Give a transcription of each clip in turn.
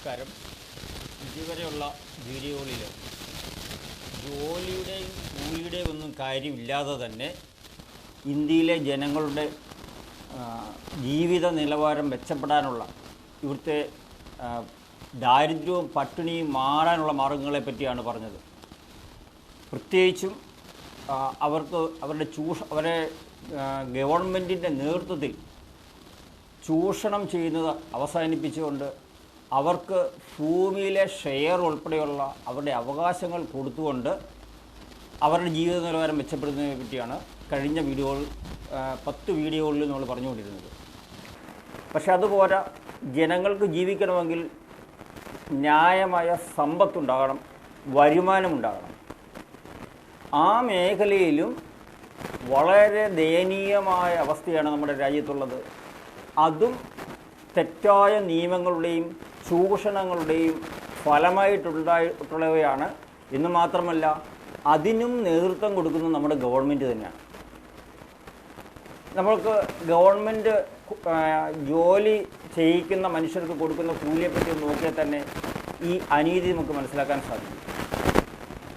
നമസ്കാരം. ഇതുവരെയുള്ള വീഡിയോകളിൽ ജോലിയുടെയും കൂലിയുടെയും ഒന്നും കാര്യമില്ലാതെ തന്നെ ഇന്ത്യയിലെ ജനങ്ങളുടെ ജീവിത നിലവാരം മെച്ചപ്പെടാനുള്ള, ഇവിടുത്തെ ദാരിദ്ര്യവും പട്ടിണിയും മാറാനുള്ള മാർഗങ്ങളെ പറ്റിയാണ് പറഞ്ഞത്. പ്രത്യേകിച്ചും അവരെ ഗവൺമെൻറ്റിൻ്റെ നേതൃത്വത്തിൽ ചൂഷണം ചെയ്യുന്നത് അവസാനിപ്പിച്ചുകൊണ്ട് അവർക്ക് ഭൂമിയിലെ ഷെയർ ഉൾപ്പെടെയുള്ള അവരുടെ അവകാശങ്ങൾ കൊടുത്തുകൊണ്ട് അവരുടെ ജീവിത നിലവാരം മെച്ചപ്പെടുന്നതിനെ പറ്റിയാണ് കഴിഞ്ഞ 10 വീഡിയോകളിൽ നമ്മൾ പറഞ്ഞുകൊണ്ടിരുന്നത്. പക്ഷെ അതുപോരാ, ജനങ്ങൾക്ക് ജീവിക്കണമെങ്കിൽ ന്യായമായ സമ്പത്തുണ്ടാകണം, വരുമാനമുണ്ടാകണം. ആ മേഖലയിലും വളരെ ദയനീയമായ അവസ്ഥയാണ് നമ്മുടെ രാജ്യത്തുള്ളത്. അതും തെറ്റായ നിയമങ്ങളുടെയും ചൂഷണങ്ങളുടെയും ഫലമായിട്ടുള്ളവയാണ്. എന്ന് മാത്രമല്ല, അതിനും നേതൃത്വം കൊടുക്കുന്നത് നമ്മുടെ ഗവൺമെൻറ് തന്നെയാണ്. നമ്മൾക്ക് ഗവൺമെൻറ് ജോലി ചെയ്യിക്കുന്ന മനുഷ്യർക്ക് കൊടുക്കുന്ന കൂലിയെപ്പറ്റി നോക്കിയാൽ തന്നെ ഈ അനീതി നമുക്ക് മനസ്സിലാക്കാൻ സാധിക്കും.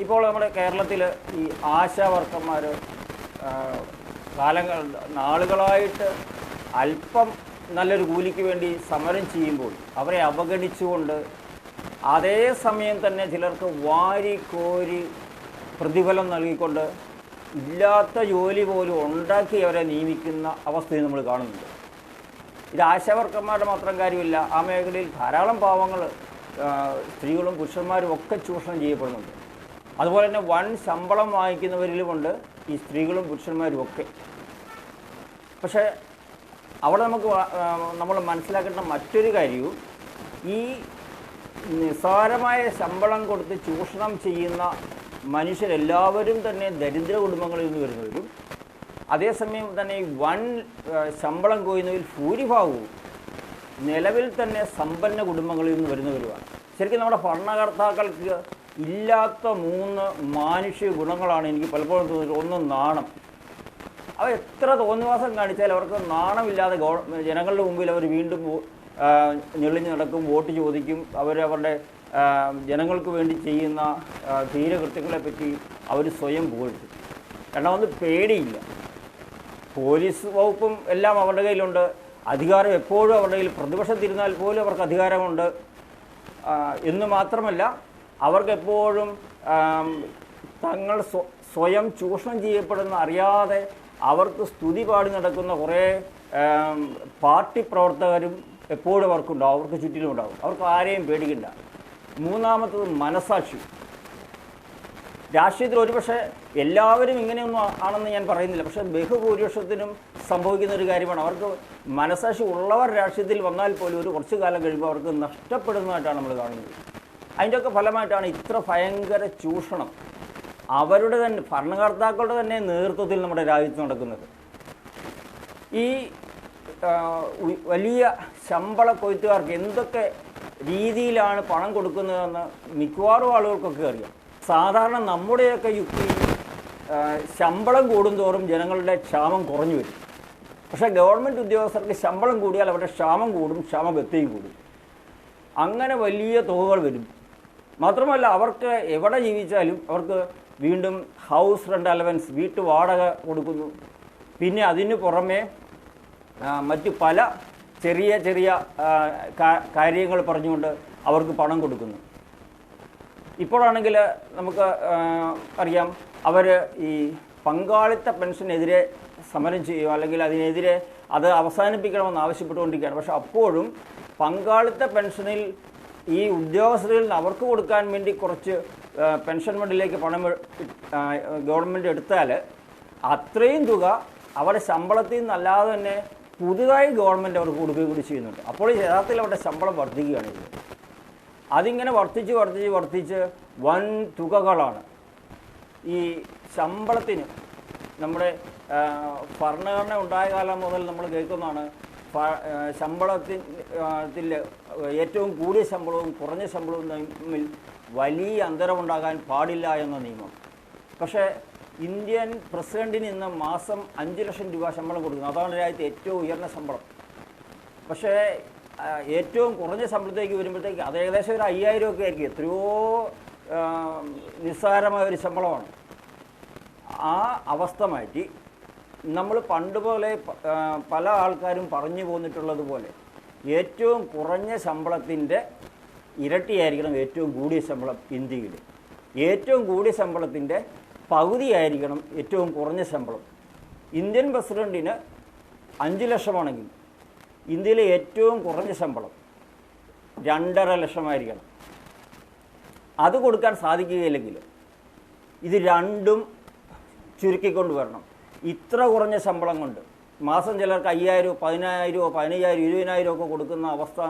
ഇപ്പോൾ നമ്മുടെ കേരളത്തിൽ ഈ ആശാ വർക്കർമാർ നാളുകളായിട്ട് അല്പം നല്ലൊരു കൂലിക്ക് വേണ്ടി സമരം ചെയ്യുമ്പോൾ അവരെ അവഗണിച്ചുകൊണ്ട് അതേസമയം തന്നെ ചിലർക്ക് വാരിക്കോരി പ്രതിഫലം നൽകിക്കൊണ്ട് ഇല്ലാത്ത ജോലി പോലും ഉണ്ടാക്കി അവരെ നിയമിക്കുന്ന അവസ്ഥയും നമ്മൾ കാണുന്നുണ്ട്. ഇത് ആശാവർക്കന്മാരുടെ മാത്രം കാര്യമില്ല. ആ മേഖലയിൽ ധാരാളം പാവങ്ങൾ, സ്ത്രീകളും പുരുഷന്മാരും ഒക്കെ ചൂഷണം ചെയ്യപ്പെടുന്നുണ്ട്. അതുപോലെ തന്നെ വൻ ശമ്പളം വാങ്ങിക്കുന്നവരിലുമുണ്ട് ഈ സ്ത്രീകളും പുരുഷന്മാരും ഒക്കെ. പക്ഷേ അവിടെ നമ്മൾ മനസ്സിലാക്കേണ്ട മറ്റൊരു കാര്യവും, ഈ നിസ്സാരമായ ശമ്പളം കൊടുത്ത് ചൂഷണം ചെയ്യുന്ന മനുഷ്യരെല്ലാവരും തന്നെ ദരിദ്ര കുടുംബങ്ങളിൽ നിന്ന് വരുന്നവരും, അതേസമയം തന്നെ വൻ ശമ്പളം കൊയ്യുന്നതിൽ ഭൂരിഭാഗവും നിലവിൽ തന്നെ സമ്പന്ന കുടുംബങ്ങളിൽ നിന്ന് വരുന്നവരുമാണ്. ശരിക്കും നമ്മുടെ ഭരണകർത്താക്കൾക്ക് ഇല്ലാത്ത 3 മാനുഷിക ഗുണങ്ങളാണ് എനിക്ക് പലപ്പോഴും തോന്നിയത്. ഒന്ന്, നാണം. അവർ എത്ര തോന്നിവാസം കാണിച്ചാൽ അവർക്ക് നാണമില്ലാതെ ജനങ്ങളുടെ മുമ്പിൽ അവർ വീണ്ടും ഞെളിഞ്ഞ് നടക്കും, വോട്ട് ചോദിക്കും. അവരുടെ ജനങ്ങൾക്ക് വേണ്ടി ചെയ്യുന്ന ധീരകൃത്യങ്ങളെപ്പറ്റി അവർ സ്വയം പുകഴ്ത്തും. രണ്ടാമത്, പേടിയില്ല. പോലീസ് വകുപ്പും എല്ലാം അവരുടെ കയ്യിലുണ്ട്. അധികാരം എപ്പോഴും അവരുടെ കയ്യിൽ, പ്രതിപക്ഷത്തിരുന്നാൽ പോലും അവർക്ക് അധികാരമുണ്ട്. എന്ന് മാത്രമല്ല, അവർക്കെപ്പോഴും തങ്ങൾ സ്വയം ചൂഷണം ചെയ്യപ്പെടുന്ന അറിയാതെ അവർക്ക് സ്തുതി പാടി നടക്കുന്ന കുറേ പാർട്ടി പ്രവർത്തകരും എപ്പോഴും അവർക്കുണ്ടാവും, അവർക്ക് ചുറ്റിലുമുണ്ടാവും. അവർക്ക് ആരെയും പേടിക്കണ്ട. മൂന്നാമത്തത്, മനസാക്ഷി. രാഷ്ട്രീയത്തിൽ ഒരുപക്ഷെ എല്ലാവരും ഇങ്ങനെയൊന്നും ആണെന്ന് ഞാൻ പറയുന്നില്ല, പക്ഷേ ബഹുഭൂരിപക്ഷത്തിനും സംഭവിക്കുന്ന ഒരു കാര്യമാണ്. അവർക്ക് മനസാക്ഷി ഉള്ളവർ രാഷ്ട്രീയത്തിൽ വന്നാൽ പോലും ഒരു കുറച്ചു കാലം കഴിയുമ്പോൾ അവർക്ക് നഷ്ടപ്പെടുന്നതായിട്ടാണ് നമ്മൾ കാണുന്നത്. അതിൻ്റെയൊക്കെ ഫലമായിട്ടാണ് ഇത്ര ഭയങ്കര ചൂഷണം അവരുടെ തന്നെ ഭരണകർത്താക്കളുടെ തന്നെ നേതൃത്വത്തിൽ നമ്മുടെ രാജ്യത്ത് നടക്കുന്നത്. ഈ വലിയ ശമ്പള കൊയ്ത്തുകാർക്ക് എന്തൊക്കെ രീതിയിലാണ് പണം കൊടുക്കുന്നതെന്ന് മിക്കവാറും ആളുകൾക്കൊക്കെ അറിയാം. സാധാരണ നമ്മുടെയൊക്കെ യുക്തി, ശമ്പളം കൂടുന്തോറും ജനങ്ങളുടെ ക്ഷാമം കുറഞ്ഞു വരും. പക്ഷേ ഗവൺമെൻറ് ഉദ്യോഗസ്ഥർക്ക് ശമ്പളം കൂടിയാൽ അവരുടെ ക്ഷാമം കൂടും, ക്ഷാമബത്തയും കൂടും. അങ്ങനെ വലിയ തുകകൾ വരും. മാത്രമല്ല, അവർക്ക് എവിടെ ജീവിച്ചാലും അവർക്ക് വീണ്ടും ഹൗസ് റെൻ്റ് അലവൻസ്, വീട്ടു വാടക കൊടുക്കുന്നു. പിന്നെ അതിന് പുറമെ മറ്റു പല ചെറിയ ചെറിയ കാര്യങ്ങൾ പറഞ്ഞുകൊണ്ട് അവർക്ക് പണം കൊടുക്കുന്നു. ഇപ്പോഴാണെങ്കിൽ നമുക്ക് അറിയാം, അവർ ഈ പങ്കാളിത്ത പെൻഷനെതിരെ സമരം ചെയ്യുക, അല്ലെങ്കിൽ അതിനെതിരെ അത് അവസാനിപ്പിക്കണമെന്ന് ആവശ്യപ്പെട്ടുകൊണ്ടിരിക്കുകയാണ്. പക്ഷെ അപ്പോഴും പങ്കാളിത്ത പെൻഷനിൽ ഈ ഉദ്യോഗസ്ഥരിൽ നിന്ന് അവർക്ക് കൊടുക്കാൻ വേണ്ടി കുറച്ച് പെൻഷൻ ഫണ്ടിലേക്ക് പണം ഗവൺമെൻറ് എടുത്താൽ അത്രയും തുക അവരുടെ ശമ്പളത്തിൽ നിന്നല്ലാതെ തന്നെ പുതുതായി ഗവൺമെൻറ് അവർക്ക് കൊടുക്കുകയും കൂടി ചെയ്യുന്നുണ്ട്. അപ്പോൾ യഥാർത്ഥത്തിൽ അവരുടെ ശമ്പളം വർദ്ധിക്കുകയാണ് ഇത്. അതിങ്ങനെ വർദ്ധിച്ച് വൻ തുകകളാണ്. ഈ ശമ്പളത്തിന് നമ്മുടെ ഭരണഘടന ഉണ്ടായ കാലം മുതൽ നമ്മൾ കേൾക്കുന്നതാണ്, ശമ്പളത്തിൽ ഏറ്റവും കൂടിയ ശമ്പളവും കുറഞ്ഞ ശമ്പളവും തമ്മിൽ വലിയ അന്തരമുണ്ടാകാൻ പാടില്ല എന്ന നിയമം. പക്ഷേ ഇന്ത്യൻ പ്രസിഡന്റിന് ഇന്ന് മാസം 5 ലക്ഷം രൂപ ശമ്പളം കൊടുക്കുന്നു. അതാണ് രാജ്യത്തെ ഏറ്റവും ഉയർന്ന ശമ്പളം. പക്ഷേ ഏറ്റവും കുറഞ്ഞ ശമ്പളത്തേക്ക് വരുമ്പോഴത്തേക്ക് അത് ഏകദേശം ഒരു 5000 ഒക്കെ ആയിരിക്കും. എത്രയോ നിസ്സാരമായ ഒരു ശമ്പളമാണ്. ആ അവസ്ഥ മാറ്റി നമ്മൾ പണ്ട് പോലെ പല ആൾക്കാരും പറഞ്ഞു പോന്നിട്ടുള്ളതുപോലെ ഏറ്റവും കുറഞ്ഞ ശമ്പളത്തിൻ്റെ ഇരട്ടിയായിരിക്കണം ഏറ്റവും കൂടിയ ശമ്പളം ഇന്ത്യയിൽ. ഏറ്റവും കൂടിയ ശമ്പളത്തിൻ്റെ പകുതിയായിരിക്കണം ഏറ്റവും കുറഞ്ഞ ശമ്പളം. ഇന്ത്യൻ പ്രസിഡൻറ്റിന് 5 ലക്ഷമാണെങ്കിൽ ഇന്ത്യയിലെ ഏറ്റവും കുറഞ്ഞ ശമ്പളം 2.5 ലക്ഷമായിരിക്കണം. അത് കൊടുക്കാൻ സാധിക്കുകയില്ലെങ്കിൽ ഇത് രണ്ടും ചുരുക്കിക്കൊണ്ട് വരണം. ഇത്ര കുറഞ്ഞ ശമ്പളം കൊണ്ട് മാസം ചിലർക്ക് 5000, 10000, 15000, 20000 ഒക്കെ കൊടുക്കുന്ന അവസ്ഥ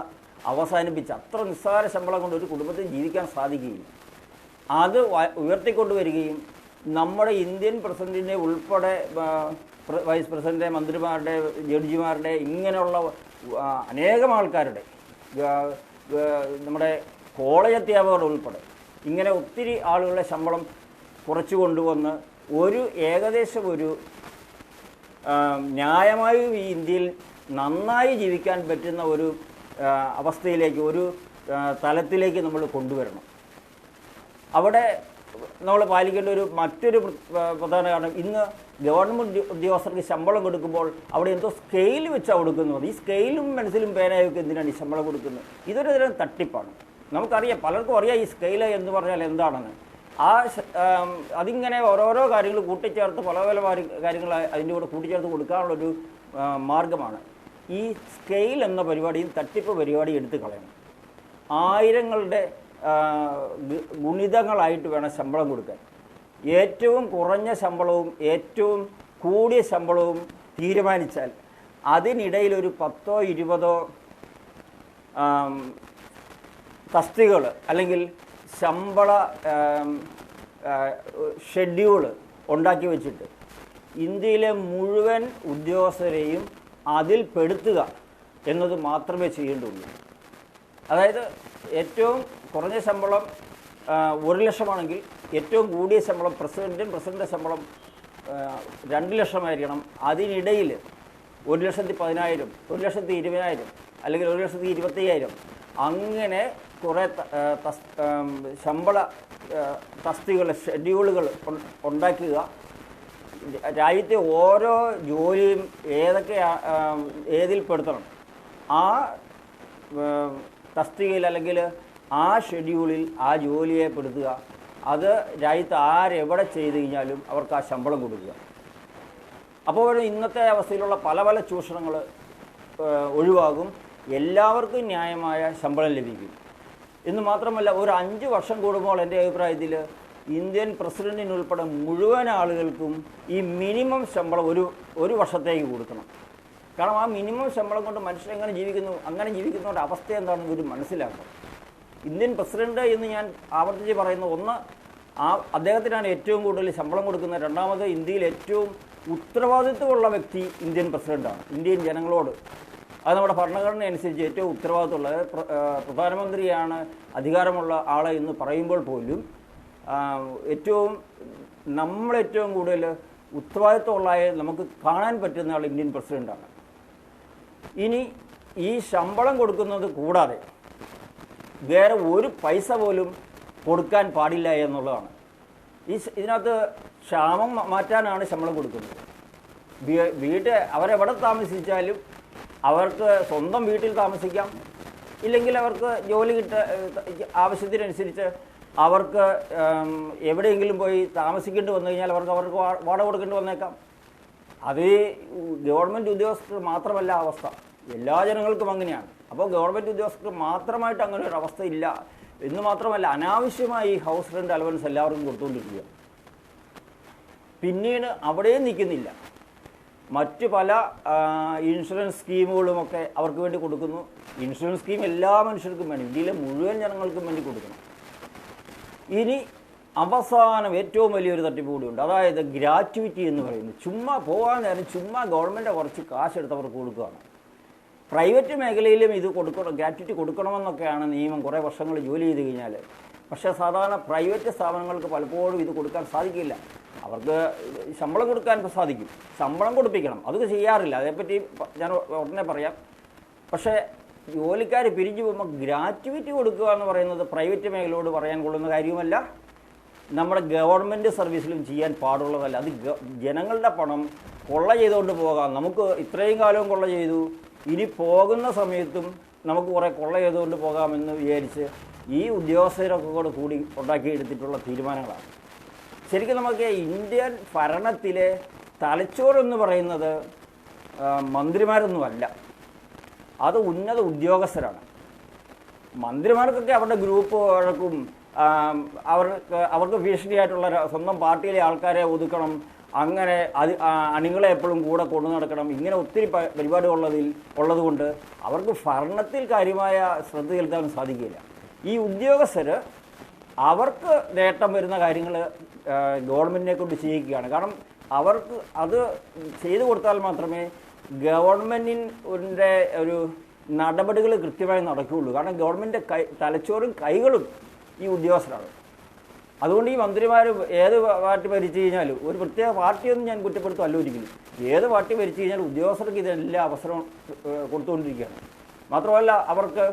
അവസാനിപ്പിച്ച് അത്ര നിസ്സാര ശമ്പളം കൊണ്ട് ഒരു കുടുംബത്തിന് ജീവിക്കാൻ സാധിക്കുകയില്ല. അത് ഉയർത്തിക്കൊണ്ടുവരികയും നമ്മുടെ ഇന്ത്യൻ പ്രസിഡൻറ്റിനെ ഉൾപ്പെടെ വൈസ് പ്രസിഡൻ്റെ, മന്ത്രിമാരുടെ, ജഡ്ജിമാരുടെ, ഇങ്ങനെയുള്ള അനേകം ആൾക്കാരുടെ, നമ്മുടെ കോളേജ് അധ്യാപകരുടെ ഉൾപ്പെടെ ഇങ്ങനെ ഒത്തിരി ആളുകളുടെ ശമ്പളം കുറച്ചു കൊണ്ടുവന്ന് ഏകദേശം ഒരു ന്യായമായി ഈ ഇന്ത്യയിൽ നന്നായി ജീവിക്കാൻ പറ്റുന്ന ഒരു അവസ്ഥയിലേക്ക്, ഒരു തലത്തിലേക്ക് നമ്മൾ കൊണ്ടുവരണം. അവിടെ നമ്മൾ പാലിക്കേണ്ട മറ്റൊരു പ്രധാന കാരണം, ഇന്ന് ഗവൺമെൻറ് ഉദ്യോഗസ്ഥർക്ക് ശമ്പളം കൊടുക്കുമ്പോൾ അവിടെ എന്തോ സ്കെയിൽ വെച്ചാണ് കൊടുക്കുന്നത്. ഈ സ്കെയിലും പെൻസിലും പേനയൊക്കെ എന്തിനാണ് ഈ ശമ്പളം കൊടുക്കുന്നത്? ഇതൊരു തരം തട്ടിപ്പാണ്. നമുക്കറിയാം, പലർക്കും അറിയാം ഈ സ്കെയിൽ എന്ന് പറഞ്ഞാൽ എന്താണെന്ന്. അതിങ്ങനെ ഓരോരോ കാര്യങ്ങൾ കൂട്ടിച്ചേർത്ത് പല പല കാര്യങ്ങൾ അതിൻ്റെ കൂടെ കൂട്ടിച്ചേർത്ത് കൊടുക്കാനുള്ളൊരു മാർഗമാണ്. ഈ സ്കെയിൽ എന്ന പരിപാടിയും തട്ടിപ്പ് പരിപാടി എടുത്തു കളയണം. ആയിരങ്ങളുടെ ഗുണിതങ്ങളായിട്ട് വേണം ശമ്പളം കൊടുക്കാൻ. ഏറ്റവും കുറഞ്ഞ ശമ്പളവും ഏറ്റവും കൂടിയ ശമ്പളവും തീരുമാനിച്ചാൽ അതിനിടയിലൊരു 10ഓ 20ഓ തസ്തികകൾ അല്ലെങ്കിൽ ശമ്പള ഷെഡ്യൂള് ഉണ്ടാക്കി വെച്ചിട്ട് ഇന്ത്യയിലെ മുഴുവൻ ഉദ്യോഗസ്ഥരെയും അതിൽ പെടുത്തുക എന്നത് മാത്രമേ ചെയ്യേണ്ടുള്ളൂ. അതായത് ഏറ്റവും കുറഞ്ഞ ശമ്പളം 1 ലക്ഷമാണെങ്കിൽ ഏറ്റവും കൂടിയ ശമ്പളം പ്രസിഡൻ്റെ ശമ്പളം 2 ലക്ഷമായിരിക്കണം. അതിനിടയിൽ 1,10,000, 1,20,000 അല്ലെങ്കിൽ 1,25,000 അങ്ങനെ കുറേ ശമ്പള തസ്തികൾ, ഷെഡ്യൂളുകൾ ഉണ്ടാക്കുക. രാജ്യത്തെ ഓരോ ജോലിയും ഏതിൽ പെടുത്തണം, ആ തസ്തികയിൽ അല്ലെങ്കിൽ ആ ഷെഡ്യൂളിൽ ആ ജോലിയെ പെടുത്തുക. അത് രാജ്യത്ത് ആരെവിടെ ചെയ്ത് കഴിഞ്ഞാലും അവർക്ക് ആ ശമ്പളം കൊടുക്കുക. അപ്പോൾ ഇന്നത്തെ അവസ്ഥയിലുള്ള പല പല ചൂഷണങ്ങൾ ഒഴിവാകും. എല്ലാവർക്കും ന്യായമായ ശമ്പളം ലഭിക്കും. എന്ന് മാത്രമല്ല, ഒരു 5 വർഷം കൂടുമ്പോൾ എൻ്റെ അഭിപ്രായത്തിൽ ഇന്ത്യൻ പ്രസിഡൻറ്റിനുൾപ്പെടെ മുഴുവൻ ആളുകൾക്കും ഈ മിനിമം ശമ്പളം ഒരു വർഷത്തേക്ക് കൊടുക്കണം. കാരണം ആ മിനിമം ശമ്പളം കൊണ്ട് മനുഷ്യൻ എങ്ങനെ ജീവിക്കുന്നു, അങ്ങനെ ജീവിക്കുന്നവരുടെ അവസ്ഥ എന്താണെന്ന് ഒരു മനസ്സിലാക്കണം. ഇന്ത്യൻ പ്രസിഡന്റ് എന്ന് ഞാൻ ആവർത്തിച്ച് പറയുന്ന ഒന്ന്, അദ്ദേഹത്തിനാണ് ഏറ്റവും കൂടുതൽ ശമ്പളം കൊടുക്കുന്നത്. രണ്ടാമത്, ഇന്ത്യയിൽ ഏറ്റവും ഉത്തരവാദിത്വമുള്ള വ്യക്തി ഇന്ത്യൻ പ്രസിഡന്റാണ്. ഇന്ത്യൻ ജനങ്ങളോട് അത് നമ്മുടെ ഭരണഘടന അനുസരിച്ച് ഏറ്റവും ഉത്തരവാദിത്വമുള്ള പ്രധാനമന്ത്രിയാണ് അധികാരമുള്ള ആൾ എന്ന് പറയുമ്പോൾ പോലും നമ്മളേറ്റവും കൂടുതൽ ഉത്തരവാദിത്വമുള്ള നമുക്ക് കാണാൻ പറ്റുന്ന ആൾ ഇന്ത്യൻ പ്രസിഡന്റാണ്. ഇനി ഈ ശമ്പളം കൊടുക്കുന്നത് കൂടാതെ വേറെ ഒരു പൈസ പോലും കൊടുക്കാൻ പാടില്ല എന്നുള്ളതാണ്. ഇതിനകത്ത് ക്ഷാമം മാറ്റാനാണ് ശമ്പളം കൊടുക്കുന്നത്. അവരെവിടെ താമസിച്ചാലും അവർക്ക് സ്വന്തം വീട്ടിൽ താമസിക്കാം, ഇല്ലെങ്കിൽ അവർക്ക് ജോലി ആവശ്യത്തിനനുസരിച്ച് അവർക്ക് എവിടെയെങ്കിലും പോയി താമസിക്കേണ്ടി വന്നു കഴിഞ്ഞാൽ അവർക്ക് വാടക കൊടുക്കേണ്ടി വന്നേക്കാം. അത് ഗവൺമെൻറ് ഉദ്യോഗസ്ഥർക്ക് മാത്രമല്ല അവസ്ഥ, എല്ലാ ജനങ്ങൾക്കും അങ്ങനെയാണ്. അപ്പോൾ ഗവൺമെൻറ് ഉദ്യോഗസ്ഥർക്ക് മാത്രമായിട്ട് അങ്ങനെ ഒരു അവസ്ഥ ഇല്ല എന്ന് മാത്രമല്ല, അനാവശ്യമായി ഹൗസ് റെൻ്റ് അലവൻസ് എല്ലാവർക്കും കൊടുത്തുകൊണ്ടിരിക്കുക. പിന്നീട് അവിടെയും നിൽക്കുന്നില്ല, മറ്റ് പല ഇൻഷുറൻസ് സ്കീമുകളുമൊക്കെ അവർക്ക് വേണ്ടി കൊടുക്കുന്നു. ഇൻഷുറൻസ് സ്കീം എല്ലാ മനുഷ്യർക്കും വേണ്ടി, ഇന്ത്യയിലെ മുഴുവൻ ജനങ്ങൾക്കും വേണ്ടി കൊടുക്കണം. ഇനി അവസാനം ഏറ്റവും വലിയൊരു തട്ടിപ്പ് കൂടിയുണ്ട്, അതായത് ഗ്രാറ്റുവിറ്റി എന്ന് പറയുന്നത്. ചുമ്മാ പോകാൻ നേരം ചുമ്മാ ഗവൺമെൻറ് കുറച്ച് കാശെടുത്ത് അവർക്ക് കൊടുക്കുകയാണ്. പ്രൈവറ്റ് മേഖലയിലും ഇത് ഗ്രാറ്റുവിറ്റി കൊടുക്കണമെന്നൊക്കെയാണ് നിയമം, കുറേ വർഷങ്ങൾ ജോലി ചെയ്ത് കഴിഞ്ഞാൽ. പക്ഷേ സാധാരണ പ്രൈവറ്റ് സ്ഥാപനങ്ങൾക്ക് പലപ്പോഴും ഇത് കൊടുക്കാൻ സാധിക്കില്ല. അവർക്ക് ശമ്പളം കൊടുക്കാൻ സാധിക്കും, ശമ്പളം കൊടുപ്പിക്കണം, അത് ചെയ്യാറില്ല. അതേപ്പറ്റി ഞാൻ ഉടനെ പറയാം. പക്ഷേ ജോലിക്കാർ പിരിഞ്ഞു പോകുമ്പോൾ ഗ്രാറ്റുവിറ്റി കൊടുക്കുക എന്ന് പറയുന്നത് പ്രൈവറ്റ് മേഖലയോട് പറയാൻ കൊള്ളുന്ന കാര്യവുമല്ല, നമ്മുടെ ഗവൺമെൻറ് സർവീസിലും ചെയ്യാൻ പാടുള്ളതല്ല. അത് ജനങ്ങളുടെ പണം കൊള്ള ചെയ്തുകൊണ്ട് പോകാം. നമുക്ക് ഇത്രയും കാലവും കൊള്ള ചെയ്തു, ഇനി പോകുന്ന സമയത്തും നമുക്ക് കുറേ കൊള്ള ചെയ്തുകൊണ്ട് പോകാമെന്ന് വിചാരിച്ച് ഈ ഉദ്യോഗസ്ഥരൊക്കെ കൂടി ഉണ്ടാക്കിയെടുത്തിട്ടുള്ള തീരുമാനങ്ങളാണ്. ശരിക്കും നമുക്ക് ഇന്ത്യൻ ഭരണത്തിലെ തലച്ചോറെന്ന് പറയുന്നത് മന്ത്രിമാരൊന്നുമല്ല, അത് ഉന്നത ഉദ്യോഗസ്ഥരാണ്. മന്ത്രിമാർക്കൊക്കെ അവരുടെ ഗ്രൂപ്പ് വഴക്കും അവർക്ക് ഭീഷണിയായിട്ടുള്ള സ്വന്തം പാർട്ടിയിലെ ആൾക്കാരെ ഒതുക്കണം, അങ്ങനെ അണികളെ എപ്പോഴും കൂടെ കൊണ്ടു നടക്കണം, ഇങ്ങനെ ഒത്തിരി പരിപാടി ഉള്ളതുകൊണ്ട് അവർക്ക് ഭരണത്തിൽ കാര്യമായ ശ്രദ്ധ ചെലുത്താൻ സാധിക്കില്ല. ഈ ഉദ്യോഗസ്ഥർ അവർക്ക് നേട്ടം വരുന്ന കാര്യങ്ങൾ ഗവൺമെൻറ്റിനെ കൊണ്ട് ചെയ്യിക്കുകയാണ്. കാരണം അവർക്ക് അത് ചെയ്തു കൊടുത്താൽ മാത്രമേ ഗവൺമെൻറ്റിൻ്റെ ഒരു നടപടികൾ കൃത്യമായി നടക്കുകയുള്ളൂ. കാരണം ഗവൺമെൻറ്റിൻ്റെ തലച്ചോറും കൈകളും ഈ ഉദ്യോഗസ്ഥരാണ്. അതുകൊണ്ട് ഈ മന്ത്രിമാർ ഏത് പാർട്ടി ഭരിച്ചു കഴിഞ്ഞാലും, ഒരു പ്രത്യേക പാർട്ടിയൊന്നും ഞാൻ കുറ്റപ്പെടുത്തുമല്ല ഒരിക്കലും, ഏത് പാർട്ടി ഭരിച്ചു കഴിഞ്ഞാലും ഉദ്യോഗസ്ഥർക്ക് ഇതെല്ലാം അവസരം കൊടുത്തുകൊണ്ടിരിക്കുകയാണ്. മാത്രമല്ല അവർക്ക്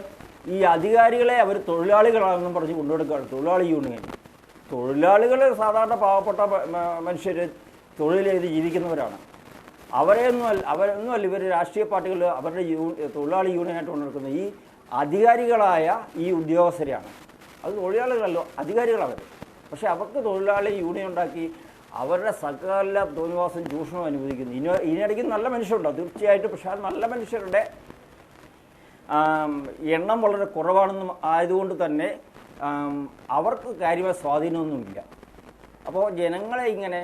ഈ അധികാരികളെ അവർ തൊഴിലാളികളാണെന്നും പറഞ്ഞ് കൊണ്ടുകൊടുക്കുകയാണ്. തൊഴിലാളി യൂണിയൻ, തൊഴിലാളികൾ സാധാരണ പാവപ്പെട്ട മനുഷ്യർ തൊഴിൽ ചെയ്ത് ജീവിക്കുന്നവരാണ്. അവരൊന്നുമല്ല ഇവർ രാഷ്ട്രീയ പാർട്ടികൾ അവരുടെ തൊഴിലാളി യൂണിയനായിട്ട് കൊണ്ടുനടക്കുന്നത് ഈ അധികാരികളായ ഈ ഉദ്യോഗസ്ഥരെയാണ്. അത് തൊഴിലാളികളല്ലോ, അധികാരികളവർ. പക്ഷേ അവർക്ക് തൊഴിലാളി യൂണിയൻ ഉണ്ടാക്കി അവരുടെ സകല തോന്നിവാസം ചൂഷണം അനുവദിക്കുന്നു. ഇതിനിടയ്ക്ക് നല്ല മനുഷ്യരുണ്ടാവും തീർച്ചയായിട്ടും, പക്ഷേ ആ നല്ല മനുഷ്യരുടെ എണ്ണം വളരെ കുറവാണെന്നും ആയതുകൊണ്ട് തന്നെ അവർക്ക് കാര്യമായ സ്വാധീനമൊന്നുമില്ല. അപ്പോൾ ജനങ്ങളെ ഇങ്ങനെ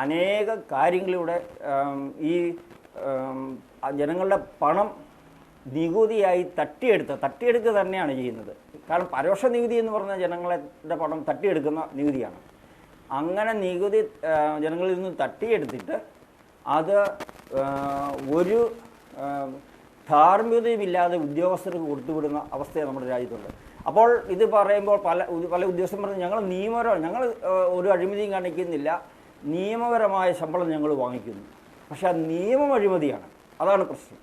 അനേക കാര്യങ്ങളിലൂടെ ഈ ജനങ്ങളുടെ പണം നികുതിയായി തട്ടിയെടുക്കുക തന്നെയാണ് ചെയ്യുന്നത്. കാരണം പരോക്ഷ നികുതി എന്ന് പറഞ്ഞാൽ ജനങ്ങളുടെ പണം തട്ടിയെടുക്കുന്ന നികുതിയാണ്. അങ്ങനെ നികുതി ജനങ്ങളിൽ നിന്ന് തട്ടിയെടുത്തിട്ട് അത് ഒരു ധാർമ്മികതയുമില്ലാതെ ഉദ്യോഗസ്ഥർക്ക് കൊടുത്തുവിടുന്ന അവസ്ഥയാണ് നമ്മുടെ രാജ്യത്തുള്ളത്. അപ്പോൾ ഇത് പറയുമ്പോൾ പല ഉദ്യോഗസ്ഥരും പറഞ്ഞു ഞങ്ങൾ ഒരു അഴിമതിയും കാണിക്കുന്നില്ല, നിയമപരമായ ശമ്പളം ഞങ്ങൾ വാങ്ങിക്കുന്നു. പക്ഷെ ആ നിയമം അഴിമതിയാണ്, അതാണ് പ്രശ്നം.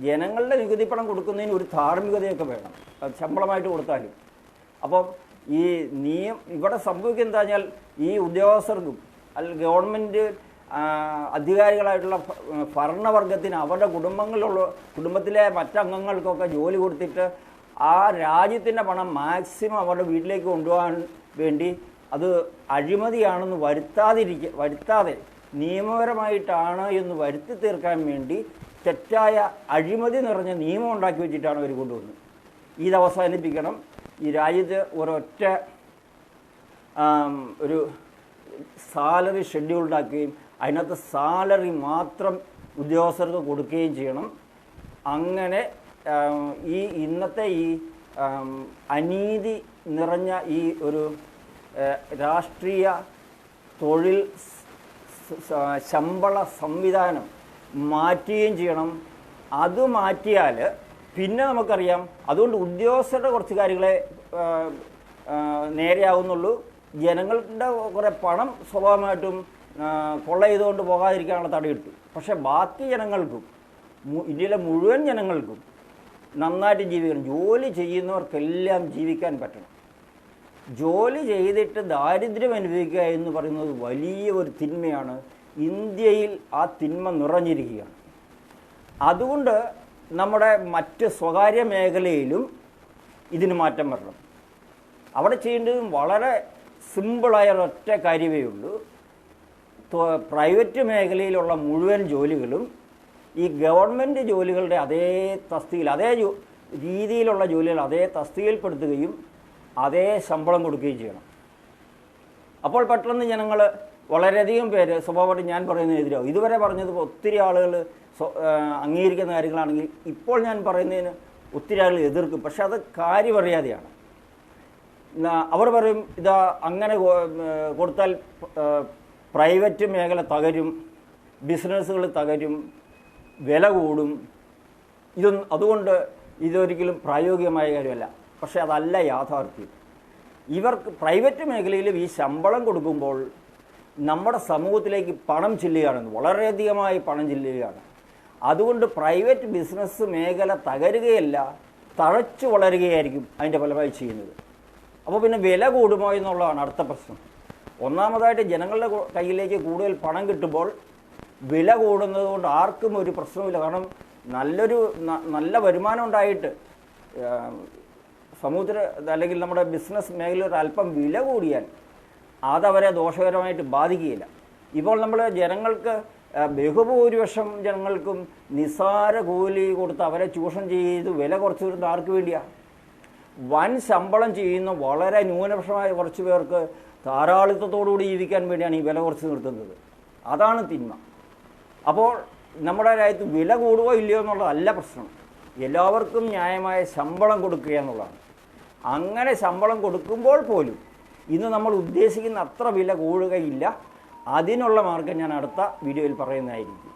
ജനങ്ങളുടെ നികുതി പണം കൊടുക്കുന്നതിന് ഒരു ധാർമ്മികതയൊക്കെ വേണം, ശമ്പളമായിട്ട് കൊടുത്താലും. അപ്പം ഈ ഇവിടെ സംഭവിക്കുന്നത് എന്താ വെച്ചാൽ ഈ ഉദ്യോഗസ്ഥർക്കും അല്ലെങ്കിൽ ഗവൺമെൻറ് അധികാരികളായിട്ടുള്ള ഭരണവർഗത്തിന് അവരുടെ കുടുംബത്തിലെ മറ്റംഗങ്ങൾക്കൊക്കെ ജോലി കൊടുത്തിട്ട് ആ രാജ്യത്തിൻ്റെ പണം മാക്സിമം അവരുടെ വീട്ടിലേക്ക് കൊണ്ടുപോകാൻ വേണ്ടി അത് അഴിമതിയാണെന്ന് വരുത്താതെ നിയമപരമായിട്ടാണ് എന്ന് വരുത്തി തീർക്കാൻ വേണ്ടി തെറ്റായ അഴിമതി നിറഞ്ഞ നിയമം ഉണ്ടാക്കി വെച്ചിട്ടാണ് അവർ കൊണ്ടുവന്നത്. ഇത് അവസാനിപ്പിക്കണം. ഈ രാജ്യത്ത് ഒരൊറ്റ ഒരു സാലറി ഷെഡ്യൂൾ ഉണ്ടാക്കുകയും അതിനകത്ത് സാലറി മാത്രം ഉദ്യോഗസ്ഥർക്ക് കൊടുക്കുകയും ചെയ്യണം. അങ്ങനെ ഇന്നത്തെ ഈ അനീതി നിറഞ്ഞ ഈ ഒരു രാഷ്ട്രീയ തൊഴിൽ ശമ്പള സംവിധാനം മാറ്റുകയും ചെയ്യണം. അത് മാറ്റിയാൽ പിന്നെ നമുക്കറിയാം, അതുകൊണ്ട് ഉദ്യോഗസ്ഥരുടെ കുറച്ച് കാര്യങ്ങളെ നേരെയാവുന്നുള്ളൂ. ജനങ്ങളുടെ കുറേ പണം സ്വാഭാവികമായിട്ടും കൊള്ള ചെയ്തുകൊണ്ട് പോകാതിരിക്കാനുള്ള തടയിട്ടു. പക്ഷേ ബാക്കി ജനങ്ങൾക്കും ഇന്ത്യയിലെ മുഴുവൻ ജനങ്ങൾക്കും നന്നായിട്ട് ജീവിക്കണം. ജോലി ചെയ്യുന്നവർക്കെല്ലാം ജീവിക്കാൻ പറ്റണം. ജോലി ചെയ്തിട്ട് ദാരിദ്ര്യം അനുഭവിക്കുക എന്ന് പറയുന്നത് വലിയ ഒരു തിന്മയാണ്. ഇന്ത്യയിൽ ആ തിന്മ നിറഞ്ഞിരിക്കുകയാണ്. അതുകൊണ്ട് നമ്മുടെ മറ്റ് സ്വകാര്യ മേഖലയിലും ഇതിന് മാറ്റം വരണം. അവിടെ ചെയ്യേണ്ടതും വളരെ സിമ്പിളായ ഒരൊറ്റ കാര്യമേ ഉള്ളൂ. പ്രൈവറ്റ് മേഖലയിലുള്ള മുഴുവൻ ജോലികളും ഈ ഗവൺമെൻറ് ജോലികളുടെ അതേ തസ്തികയിൽ അതേ രീതിയിലുള്ള ജോലികൾ അതേ തസ്തികയിൽപ്പെടുത്തുകയും അതേ ശമ്പളം കൊടുക്കുകയും ചെയ്യണം. അപ്പോൾ പെട്ടെന്ന് ജനങ്ങൾ വളരെയധികം പേര് സ്വഭാവമായിട്ട് ഞാൻ പറയുന്നതിനെതിരാവും. ഇതുവരെ പറഞ്ഞത് ഒത്തിരി ആളുകൾ അംഗീകരിക്കുന്ന കാര്യങ്ങളാണെങ്കിൽ ഇപ്പോൾ ഞാൻ പറയുന്നതിന് ഒത്തിരി ആളുകൾ എതിർക്കും. പക്ഷെ അത് കാര്യമറിയാതെയാണ്. അവർ പറയും ഇതാ അങ്ങനെ കൊടുത്താൽ പ്രൈവറ്റ് മേഖല തകരും, ബിസിനസ്സുകൾ തകരും, വില കൂടും. അതുകൊണ്ട് ഇതൊരിക്കലും പ്രായോഗികമായ കാര്യമല്ല. പക്ഷേ അതല്ല യാഥാർത്ഥ്യം. ഇവർക്ക് പ്രൈവറ്റ് മേഖലയിലും ഈ ശമ്പളം കൊടുക്കുമ്പോൾ നമ്മുടെ സമൂഹത്തിലേക്ക് പണം ചെല്ലുകയാണ്, വളരെയധികമായി പണം ചെല്ലുകയാണ്. അതുകൊണ്ട് പ്രൈവറ്റ് ബിസിനസ് മേഖല തകരുകയല്ല, തഴച്ചു വളരുകയായിരിക്കും അതിൻ്റെ ഫലമായി ചെയ്യുന്നത്. അപ്പോൾ പിന്നെ വില കൂടുമോ എന്നുള്ളതാണ് അടുത്ത പ്രശ്നം. ഒന്നാമതായിട്ട് ജനങ്ങളുടെ കയ്യിലേക്ക് കൂടുതൽ പണം കിട്ടുമ്പോൾ വില കൂടുന്നത് കൊണ്ട് ആർക്കും ഒരു പ്രശ്നവുമില്ല. കാരണം നല്ല വരുമാനം ഉണ്ടായിട്ട് സമൂഹത്തിൽ അല്ലെങ്കിൽ നമ്മുടെ ബിസിനസ് മേഖലയിൽ അല്പം വില കൂടിയാൽ അതവരെ ദോഷകരമായിട്ട് ബാധിക്കുകയില്ല. ഇപ്പോൾ നമ്മൾ ജനങ്ങൾക്ക് ബഹുഭൂരിപക്ഷം ജനങ്ങൾക്കും നിസ്സാര കൂലി കൊടുത്ത് അവരെ ചൂഷണം ചെയ്ത് വില കുറച്ച് വരുന്നത് ആർക്ക് വേണ്ടിയാണ്? വൻ ശമ്പളം ചെയ്യുന്ന വളരെ ന്യൂനപക്ഷമായ കുറച്ച് പേർക്ക് ധാരാളിത്തത്തോടുകൂടി ജീവിക്കാൻ വേണ്ടിയാണ് ഈ വില കുറച്ച് നിർത്തുന്നത്. അതാണ് തിന്മ. അപ്പോൾ നമ്മുടെ രാജ്യത്ത് വില കൂടുകയോ ഇല്ലയോ എന്നുള്ളതല്ല പ്രശ്നം, എല്ലാവർക്കും ന്യായമായ ശമ്പളം കൊടുക്കുക എന്നുള്ളതാണ്. അങ്ങനെ ശമ്പളം കൊടുക്കുമ്പോൾ പോലും ഇന്ന് നമ്മൾ ഉദ്ദേശിക്കുന്ന അത്ര വില കൂടുകയില്ല. അതിനുള്ള മാർഗ്ഗം ഞാൻ അടുത്ത വീഡിയോയിൽ പറയുന്നതായിരിക്കും.